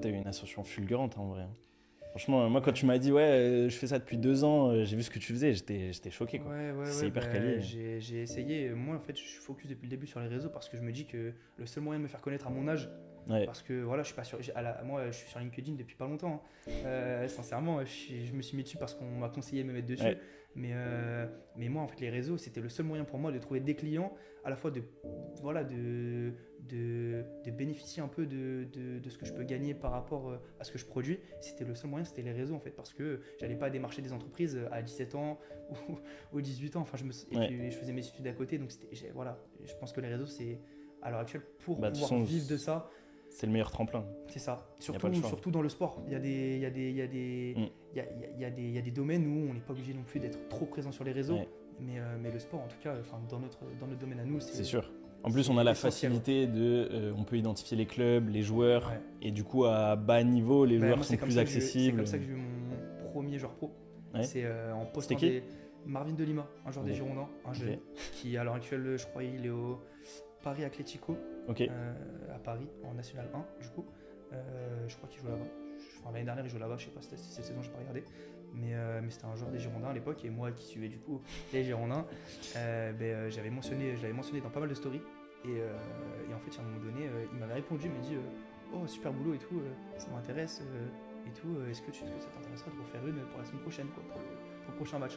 t'as eu une ascension fulgurante en vrai. Franchement, moi, quand tu m'as dit, ouais, je fais ça depuis 2 ans, j'ai vu ce que tu faisais, j'étais choqué, quoi. C'est hyper Bah, quali. j'ai essayé. Moi, en fait, je suis focus depuis le début sur les réseaux parce que je me dis que le seul moyen de me faire connaître à mon âge, Ouais, parce que voilà, je suis pas sur, moi, je suis sur LinkedIn depuis pas longtemps, hein. Sincèrement, je me suis mis dessus parce qu'on m'a conseillé de me mettre dessus. ouais, Mais, euh, mais moi, en fait, les réseaux, c'était le seul moyen pour moi de trouver des clients, à la fois voilà, de bénéficier un peu de ce que je peux gagner par rapport à ce que je produis. C'était le seul moyen, c'était les réseaux, en fait, parce que j'allais pas démarcher des entreprises à 17 ans ou 18 ans. Enfin, et ouais. puis, je faisais mes études à côté. Donc, voilà, je pense que les réseaux, c'est à l'heure actuelle, pour Bah, de toute pouvoir façon, vivre de ça, c'est le meilleur tremplin. c'est ça. Il n'y a pas le choix. Surtout dans le sport. Il y a des, il y a des, il y a des, Mm. il y a des domaines où on n'est pas obligé non plus d'être trop présent sur les réseaux. Ouais, Mais le sport, en tout cas, enfin, dans notre domaine à nous, c'est sûr. En c'est plus, on a la essentiel. Ouais. facilité on peut identifier les clubs, les joueurs, Ouais. et du coup, à bas niveau, les Bah, joueurs moi, sont plus c'est accessibles. comme ça que j'ai eu mon premier joueur pro. Ouais. C'est en C'était postant qui? des. Marvin de Lima, un joueur des Ok. Girondins, un jeune, Ok. qui à l'heure actuelle, je crois, il est au Paris Atlético, Ok. à Paris, en National 1, du coup. Je crois qu'il joue là-bas. Enfin, l'année dernière, il joue là-bas, je sais pas si cette saison, j'ai pas regardé. Mais c'était un joueur des Girondins à l'époque, et moi qui suivais du coup les Girondins, je l'avais mentionné dans pas mal de stories. Et en fait, à un moment donné, il m'avait répondu, il m'a dit oh, super boulot et tout, ça m'intéresse et tout, est-ce que ça t'intéresserait de refaire une pour la semaine prochaine, quoi, pour le prochain match.